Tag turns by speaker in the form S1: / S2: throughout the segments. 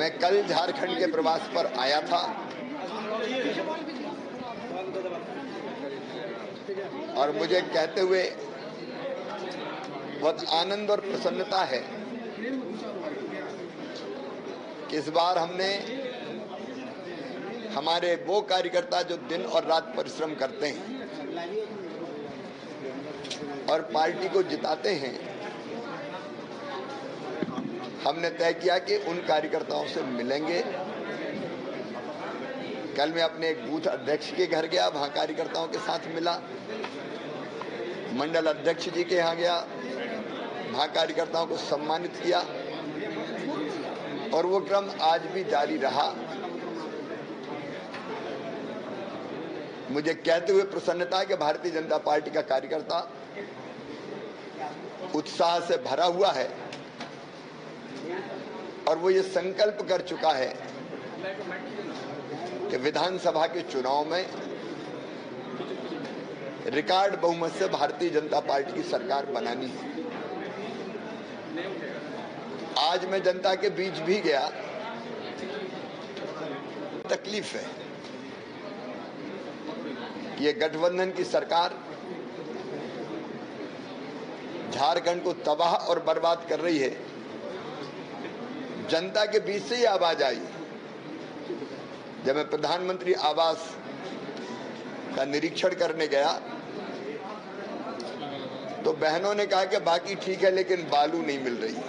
S1: मैं कल झारखंड के प्रवास पर आया था और मुझे कहते हुए बहुत आनंद और प्रसन्नता है कि इस बार हमने हमारे वो कार्यकर्ता जो दिन और रात परिश्रम करते हैं और पार्टी को जिताते हैं, हमने तय किया कि उन कार्यकर्ताओं से मिलेंगे। कल मैं अपने एक बूथ अध्यक्ष के घर गया, वहां कार्यकर्ताओं के साथ मिला। मंडल अध्यक्ष जी के यहाँ गया, वहां कार्यकर्ताओं को सम्मानित किया और वो क्रम आज भी जारी रहा। मुझे कहते हुए प्रसन्नता है कि भारतीय जनता पार्टी का कार्यकर्ता उत्साह से भरा हुआ है और वो ये संकल्प कर चुका है कि विधानसभा के चुनाव में रिकॉर्ड बहुमत से भारतीय जनता पार्टी की सरकार बनानी है। आज मैं जनता के बीच भी गया, तकलीफ है कि ये गठबंधन की सरकार झारखंड को तबाह और बर्बाद कर रही है। जनता के बीच से ही आवाज आई। जब मैं प्रधानमंत्री आवास का निरीक्षण करने गया तो बहनों ने कहा कि बाकी ठीक है लेकिन बालू नहीं मिल रही है,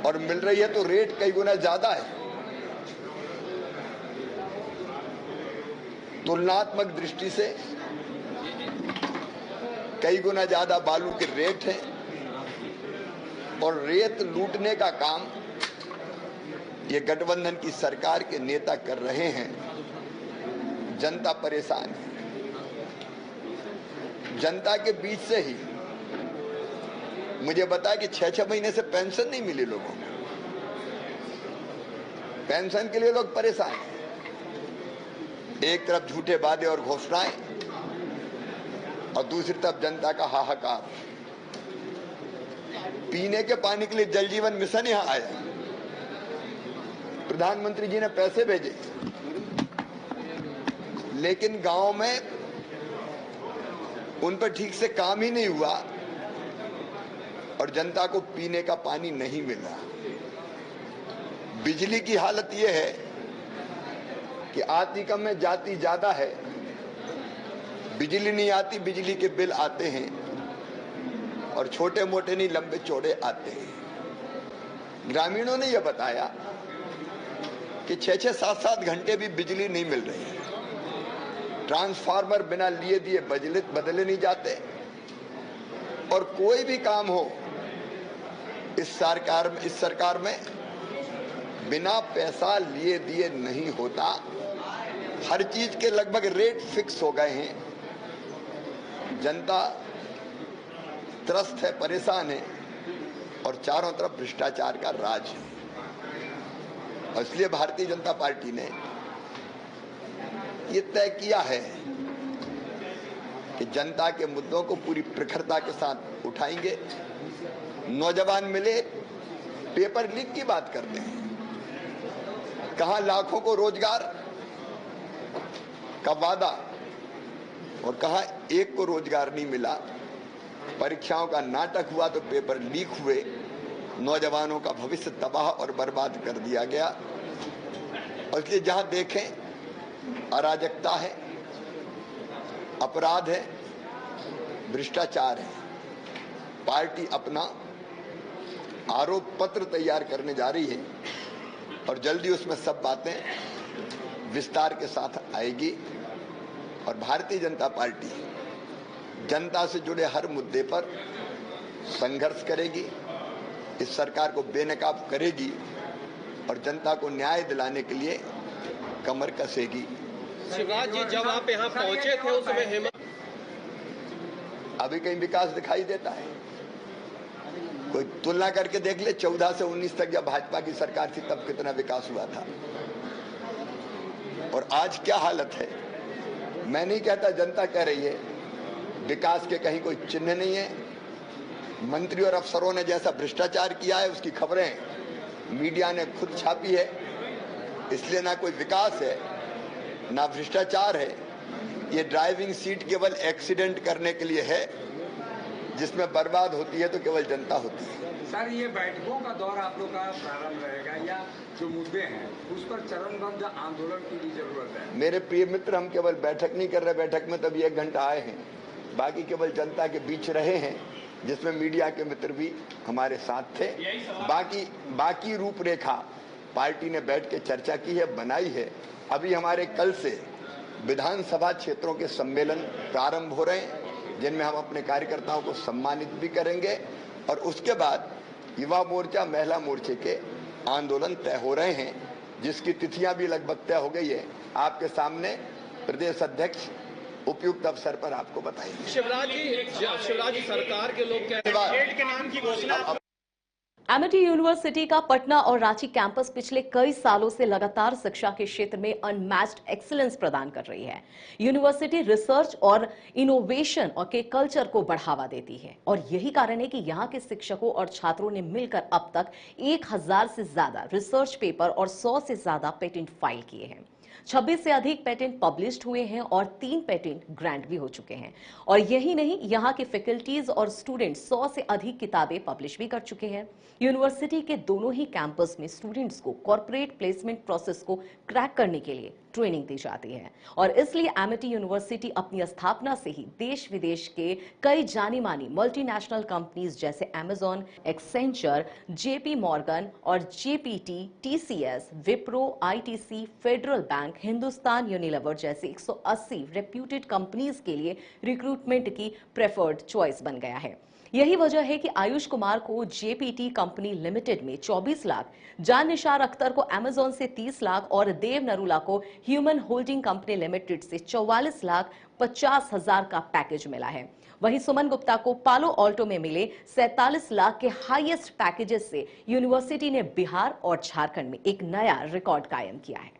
S1: और मिल रही है तो रेट कई गुना ज्यादा है। तुलनात्मक दृष्टि से कई गुना ज्यादा बालू के रेट हैं और रेत लूटने का काम ये गठबंधन की सरकार के नेता कर रहे हैं। जनता परेशान है। जनता के बीच से ही मुझे बताया कि 6-6 महीने से पेंशन नहीं मिली लोगों को। पेंशन के लिए लोग परेशान हैं। एक तरफ झूठे वादे और घोषणाएं और दूसरी तरफ जनता का हाहाकार। पीने के पानी के लिए जल जीवन मिशन यहां आया, प्रधानमंत्री जी ने पैसे भेजे, लेकिन गांव में उन पर ठीक से काम ही नहीं हुआ और जनता को पीने का पानी नहीं मिला। बिजली की हालत यह है कि आती कम में जाती ज्यादा है। बिजली नहीं आती, बिजली के बिल आते हैं और छोटे मोटे नहीं लंबे चौड़े आते हैं। ग्रामीणों ने यह बताया कि 6-6, 7-7 घंटे भी बिजली नहीं मिल रही है। ट्रांसफार्मर बिना लिए दिए बदले नहीं जाते और कोई भी काम हो इस सरकार में बिना पैसा लिए दिए नहीं होता। हर चीज के लगभग रेट फिक्स हो गए हैं। जनता त्रस्त है, परेशान है और चारों तरफ भ्रष्टाचार का राज है। और इसलिए भारतीय जनता पार्टी ने ये तय किया है कि जनता के मुद्दों को पूरी प्रखरता के साथ उठाएंगे। नौजवान मिले, पेपर लीक की बात करते हैं। कहां लाखों को रोजगार का वादा और कहां एक को रोजगार नहीं मिला। परीक्षाओं का नाटक हुआ तो पेपर लीक हुए। नौजवानों का भविष्य तबाह और बर्बाद कर दिया गया। और इसलिए जहां देखें अराजकता है, अपराध है, भ्रष्टाचार है। पार्टी अपना आरोप पत्र तैयार करने जा रही है और जल्दी उसमें सब बातें विस्तार के साथ आएगी। और भारतीय जनता पार्टी जनता से जुड़े हर मुद्दे पर संघर्ष करेगी, इस सरकार को बेनकाब करेगी और जनता को न्याय दिलाने के लिए कमर कसेगी।
S2: शिवराज जी, जब आप यहाँ पहुंचे थे उस समय हेमंत,
S1: अभी कहीं विकास दिखाई देता है? कोई तुलना करके देख ले, 14 से 19 तक जब भाजपा की सरकार थी तब कितना विकास हुआ था और आज क्या हालत है। मैं नहीं कहता, जनता कह रही है। विकास के कहीं कोई चिन्ह नहीं है। मंत्री और अफसरों ने जैसा भ्रष्टाचार किया है उसकी खबरें मीडिया ने खुद छापी है। इसलिए ना कोई विकास है, ना भ्रष्टाचार है। ये ड्राइविंग सीट केवल एक्सीडेंट करने के लिए है, जिसमें बर्बाद होती है तो केवल जनता होती है।
S3: सर, ये बैठकों का दौर आप लोग का प्रारंभ रहेगा या जो मुद्दे हैं उस पर चरणबद्ध आंदोलन की भी जरूरत है? मेरे प्रिय मित्र, हम केवल बैठक नहीं कर रहे। बैठक में तभी 1 घंटा आए हैं, बाकी केवल जनता के बीच रहे हैं, जिसमें मीडिया के मित्र भी हमारे साथ थे। बाकी रूपरेखा पार्टी ने बैठ के चर्चा की है, बनाई है। अभी हमारे कल से विधानसभा क्षेत्रों के सम्मेलन प्रारंभ हो रहे हैं, जिनमें हम अपने कार्यकर्ताओं को सम्मानित भी करेंगे, और उसके बाद युवा मोर्चा, महिला मोर्चे के आंदोलन तय हो रहे हैं, जिसकी तिथियां भी लगभग तय हो गई है। आपके सामने प्रदेश अध्यक्ष उपयुक्त अवसर पर आपको बताएंगे।
S2: शिवराज जी, सरकार के लोग
S3: के नाम की घोषणा।
S4: एमिटी यूनिवर्सिटी का पटना और रांची कैंपस पिछले कई सालों से लगातार शिक्षा के क्षेत्र में अनमैच्ड एक्सीलेंस प्रदान कर रही है। यूनिवर्सिटी रिसर्च और इनोवेशन और के कल्चर को बढ़ावा देती है, और यही कारण है कि यहाँ के शिक्षकों और छात्रों ने मिलकर अब तक 1000 से ज्यादा रिसर्च पेपर और 100 से ज्यादा पेटेंट फाइल किए हैं। 26 से अधिक पेटेंट पब्लिश्ड हुए हैं और 3 पेटेंट ग्रांट भी हो चुके हैं। और यही नहीं, यहाँ के फैकल्टीज और स्टूडेंट्स 100 से अधिक किताबें पब्लिश भी कर चुके हैं। यूनिवर्सिटी के दोनों ही कैंपस में स्टूडेंट्स को कॉर्पोरेट प्लेसमेंट प्रोसेस को क्रैक करने के लिए ट्रेनिंग दी जाती है, और इसलिए एमिटी यूनिवर्सिटी अपनी स्थापना से ही देश विदेश के कई जानी मानी मल्टीनेशनल कंपनीज जैसे अमेजॉन, एक्सेंचर, जेपी मॉर्गन और GPT, TCS, Wipro, ITC, federal bank, Hindustan Unilever जैसे 180 रेप्यूटेड कंपनीज के लिए रिक्रूटमेंट की प्रेफर्ड चॉइस बन गया है। यही वजह है कि आयुष कुमार को जेपीटी कंपनी लिमिटेड में 24 लाख, जान निशार अख्तर को अमेजॉन से 30 लाख और देव नरूला को ह्यूमन होल्डिंग कंपनी लिमिटेड से 44 लाख 50 हजार का पैकेज मिला है। वहीं सुमन गुप्ता को पालो ऑल्टो में मिले 47 लाख के हाईएस्ट पैकेजेस से यूनिवर्सिटी ने बिहार और झारखंड में एक नया रिकॉर्ड कायम किया है।